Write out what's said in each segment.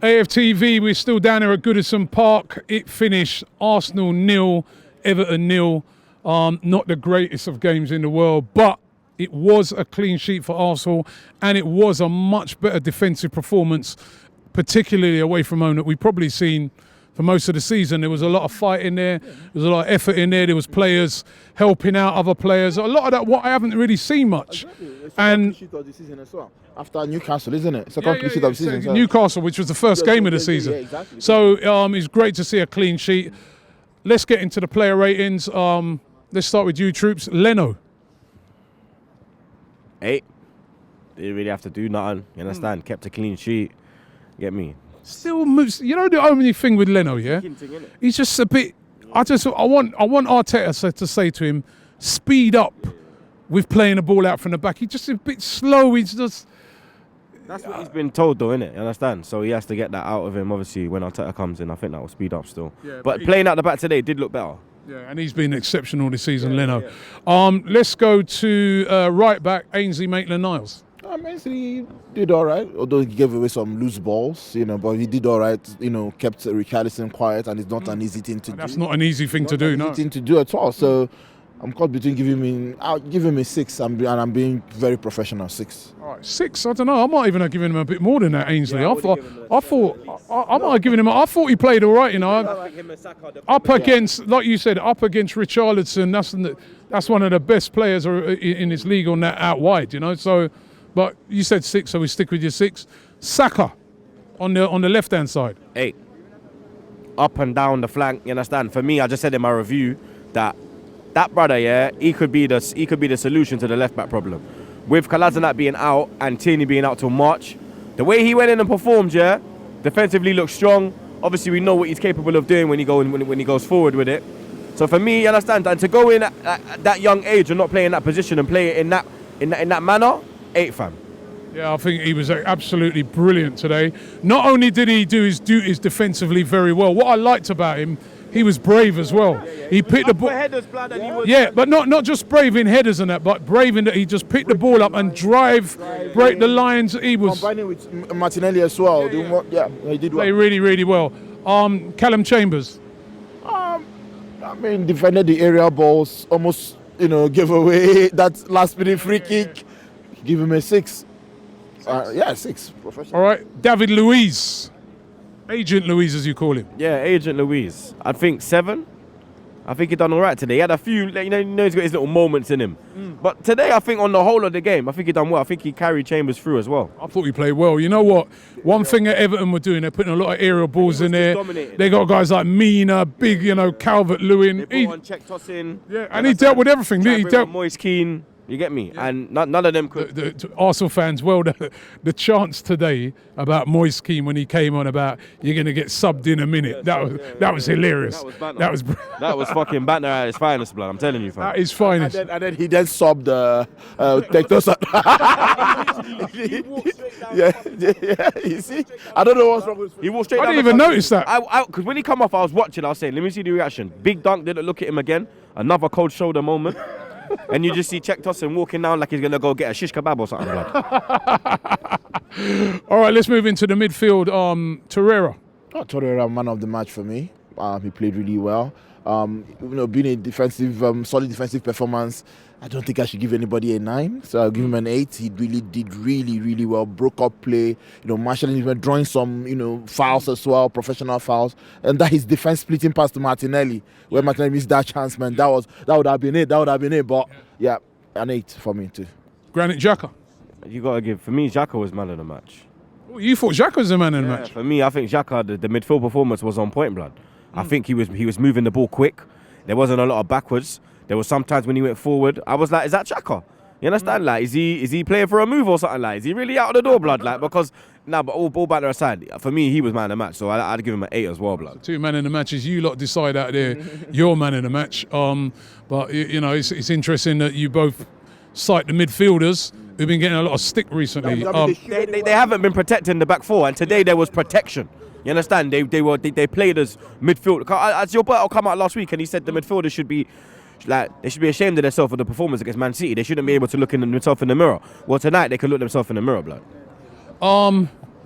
AFTV, we're still down there at Goodison Park. It finished Arsenal 0, Everton 0. Not the greatest of games in the world, but it was a clean sheet for Arsenal, and it was a much better defensive performance, particularly away from home, that we've probably seen for most of the season. There was a lot of fight in there. There was a lot of effort in there. There was players helping out other players. A lot of that, what I haven't really seen much. And after Newcastle, isn't it? Second clean sheet of the season. So Newcastle, which was the first game of the season. Exactly. So it's great to see a clean sheet. Let's get into the player ratings. Let's start with you, Troopz. LENO. 8. Didn't really have to do nothing. You understand? Kept a clean sheet. Get me? Still moves. You know the only thing with LENO, yeah? He's just a bit. I want Arteta to say to him, speed up with playing the ball out from the back. He's just a bit slow. He's just. That's what he's been told, though, innit? You understand? So he has to get that out of him. Obviously, when Arteta comes in, I think that will speed up still. Yeah, but playing out the back today did look better. Yeah, and he's been exceptional this season, LENO. Let's go to right back, Ainsley Maitland-Niles. Ainsley did all right, although he gave away some loose balls, but he did all right, kept Richarlison quiet, and it's not an easy thing to do. That's not an easy thing to do, no. Easy thing to do at all. So I'm caught between I'll give him a 6, and I'm being very professional, 6. All right, 6. I don't know. I might even have given him a bit more than that, Ainsley. I thought he played all right, Up against, like you said, up against Richarlison. That's one of the best players in this league on that out wide, So, but you said 6, so we stick with your 6. SAKA on the left hand side. 8. Up and down the flank. You understand? For me, I just said in my review that brother, he could be the solution to the left back problem. With Kolasinac being out and Tierney being out till March, the way he went in and performed, defensively looked strong. Obviously, we know what he's capable of doing when he goes forward with it. So for me, you understand, and to go in at that young age and not play in that position and play it in that manner, 8, fam. Yeah, I think he was absolutely brilliant today. Not only did he do his duties defensively very well, what I liked about him, he was brave as well. He picked the ball. But not just brave in headers and that, but brave in that he just picked the ball up and break the lines. He was combining with Martinelli as well. He did well. Play really, really well. Callum Chambers. Defended the area balls. Almost, gave away that last-minute free kick. Give him a 6. 6. Professional. All right, David LUIZ. Agent LUIZ, as you call him. Yeah, Agent LUIZ. I think 7. I think he done all right today. He had a few, he's got his little moments in him. But today, I think on the whole of the game, I think he done well. I think he carried Chambers through as well. I thought he played well. You know what? One thing that Everton were doing, they're putting a lot of aerial balls in there. They got guys like Mina, big, Calvert-Lewin. They brought on check tossing. Yeah, and he dealt with everything. He dealt Moise Keane. You get me? Yeah. And none of them could. The Arsenal fans, the chants today about Moise Keane when he came on about you're going to get subbed in a minute. That was hilarious. That was fucking banter at its finest, blood. I'm telling you, fam. That is finest. And then he then subbed Tectosa. You see? I don't know what's wrong with him. He walked straight. I didn't even notice that. Because when he come off, I was watching. I was saying, let me see the reaction. Big dunk, didn't look at him again. Another cold shoulder moment. And you just see Czech Tosin walking down like he's going to go get a shish kebab or something. All right, let's move into the midfield. TORREIRA. TORREIRA, man of the match for me. He played really well. Being a solid defensive performance, I don't think I should give anybody a 9. So I'll give him an 8. He really did really well. Broke up play. Marshall even drawing some, fouls as well, professional fouls. And that his defense splitting past to Martinelli, where Martinelli missed that chance, man. That would have been it. But yeah, an 8 for me too. Granit Xhaka. You got to give, for me, Xhaka was man of the match. Oh, you thought Xhaka was the man of the match? For me, I think Xhaka, the midfield performance was on point, blood. I think he was moving the ball quick. There wasn't a lot of backwards. There was sometimes when he went forward, I was like, is that Xhaka? You understand? Like, is he playing for a move or something like? Is he really out of the door, blood? Like, because but all banter aside, for me, he was man of the match. So I'd give him an 8 as well, blood. So 2 man in the matches. You lot decide out there, your man in the match. But it's interesting that you both cite the midfielders who've been getting a lot of stick recently. They haven't been protecting the back four, and today there was protection. You understand? They played as midfield. As your boy come out last week and he said the midfielders should be they should be ashamed of themselves for the performance against Man City. They shouldn't be able to look themselves in the mirror. Well, tonight they could look themselves in the mirror, blood.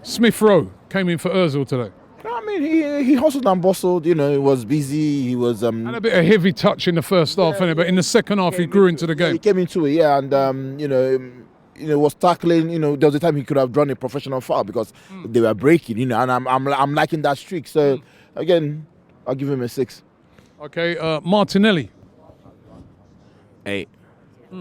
Smith Rowe, came in for Ozil today? I mean, he hustled and bustled. You know, he was busy. He was Had a bit of heavy touch in the first half, innit? But in the second half, he grew into the game. He came into it, yeah, and was tackling. You know, there was a time he could have drawn a professional foul because they were breaking. You know, and I'm liking that streak. So again, I'll give him a 6. Okay, Martinelli. 8.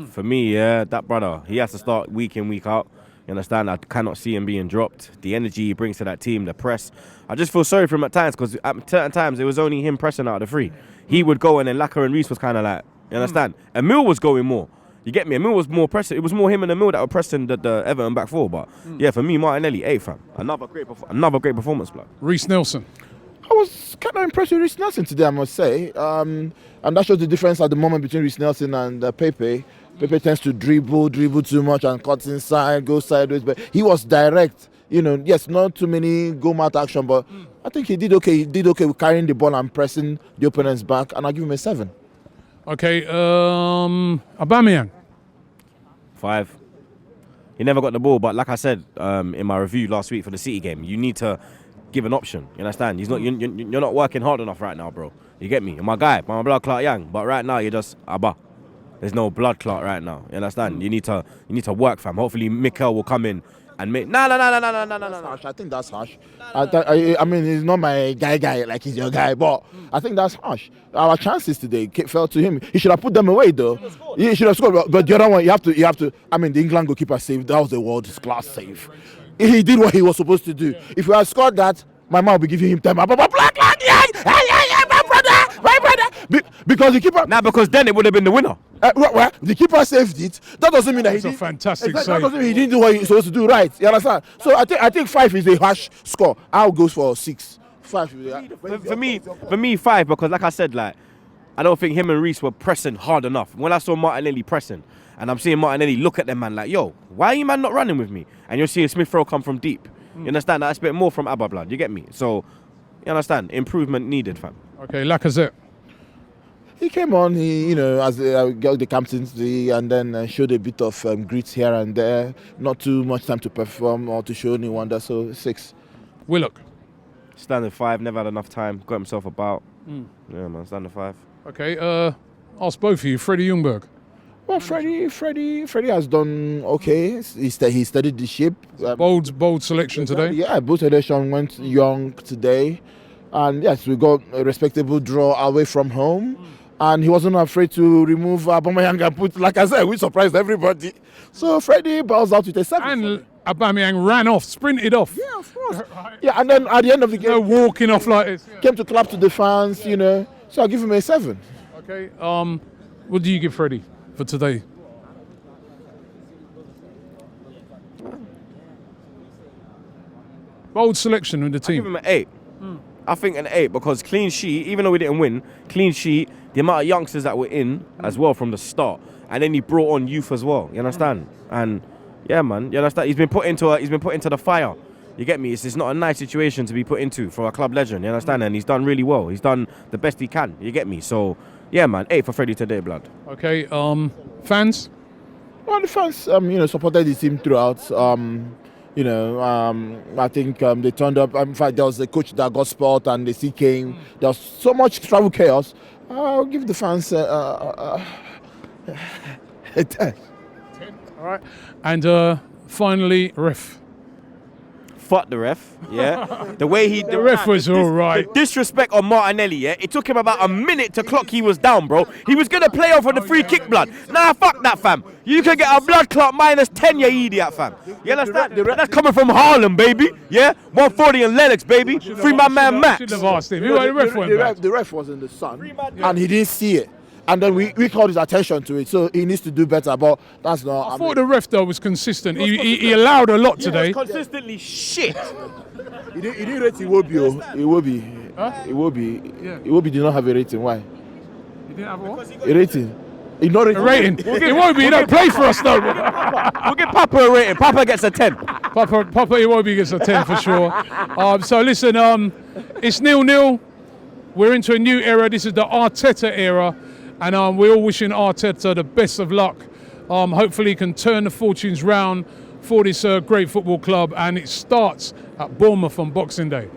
For me, yeah, that brother, he has to start week in, week out. You understand? I cannot see him being dropped. The energy he brings to that team, the press. I just feel sorry for him at times because at certain times it was only him pressing out of the 3. He would go and then Laka and Reece was kind of like, you understand? Emil was going more. You get me? Emil was more pressing. It was more him and Emil that were pressing the Everton back 4. But yeah, for me, Martinelli, 8, fam. Another great performance, blood. Reece Nelson. I was kind of impressed with Reece Nelson today, I must say. And that shows the difference at the moment between Reece Nelson and Pepe. Pepe tends to dribble too much and cut inside, go sideways. But he was direct. You know, yes, not too many go-mat action, but I think he did okay. He did okay with carrying the ball and pressing the opponent's back, and I'll give him a 7. Okay, Aubameyang. 5. He never got the ball, but like I said in my review last week for the City game, you need to give an option. You understand? You're not working hard enough right now, bro. You get me? You're my guy, my blood clot young, but right now you're just Abba. There's no blood clot right now. You understand? You need to work, fam. Hopefully Mikel will come in and make. No. I think that's harsh. I mean, he's not my guy like he's your guy, but I think that's harsh. Our chances today fell to him. He should have put them away, though. He should have scored. But the other one, you have to. I mean, the England goalkeeper saved. That was a world class save. He did what he was supposed to do. If we had scored that, my man will be giving him time. My brother. Because the keeper. Nah, because then it would have been the winner. The keeper saved it. That doesn't mean that That's a fantastic save. That doesn't mean he didn't do what he was supposed to do, right? You understand? So I think 5 is a harsh score. I'll go for 6. 5. For me, 5, because like I said, like I don't think him and Reece were pressing hard enough. When I saw Martinelli pressing, and I'm seeing Martinelli look at them man like, yo, why are you man not running with me? And you're seeing Smith Rowe come from deep. You understand? That's a bit more from Abba blood. You get me? So you understand? Improvement needed, fam. Okay, Lacazette. He came on, as got the captaincy and then showed a bit of grit here and there. Not too much time to perform or to show any wonder, so 6. Willock. Standard 5, never had enough time, got himself about. Yeah, man, standard 5. Okay, ask both of you, Freddie Ljungberg. Well, Freddie has done okay. He studied the ship. Bold selection today. Yeah, bold selection went young today. And yes, we got a respectable draw away from home. And he wasn't afraid to remove Aubameyang and put, like I said, we surprised everybody. So Freddie bows out with a 7. And Aubameyang ran off, sprinted off. Yeah, of course. Yeah, and then at the end of the game, walking off like this. Came to clap to the fans, So I'll give him a 7. Okay. What do you give Freddie for today? Bold selection with the team. I'll give him an 8. I think an 8 because clean sheet, even though we didn't win, clean sheet, the amount of youngsters that were in as well from the start, and then he brought on youth as well. You understand? And yeah, man, you understand? He's been put into the fire. You get me? It's not a nice situation to be put into for a club legend. You understand? And he's done really well. He's done the best he can. You get me? So yeah, man, 8 for Freddie today, blood. Okay. Fans. Well, the fans, supported the team throughout. I think they turned up. In fact, there was a coach that got spot and they still came. There was so much travel chaos. I'll give the fans a 10. All right. And finally, ref. Fuck the ref, yeah. The way the ref was all right. The disrespect on Martinelli, yeah. It took him about a minute to clock he was down, bro. He was gonna play off on the free kick, blood. Nah, fuck that, fam. You can get a blood clot -10, you idiot, fam. You understand? That's coming from Harlem, baby. Yeah, 140 and Lennox, baby. Free my man Max. Should have asked him. The ref was in the sun, and he didn't see it. And then we called his attention to it, so he needs to do better. But that's not. I thought the ref though was consistent. He allowed a lot today. He was consistently shit. He didn't rate Iwobi. Iwobi did not have a rating. Why? He didn't have what? A rating. A rating. Iwobi, he don't play for us though. We'll give Papa a rating. Papa gets a 10. Papa Iwobi gets a 10 for sure. So listen, it's 0-0. We're into a new era. This is the Arteta era. And we're all wishing Arteta the best of luck. Hopefully he can turn the fortunes round for this great football club, and it starts at Bournemouth on Boxing Day.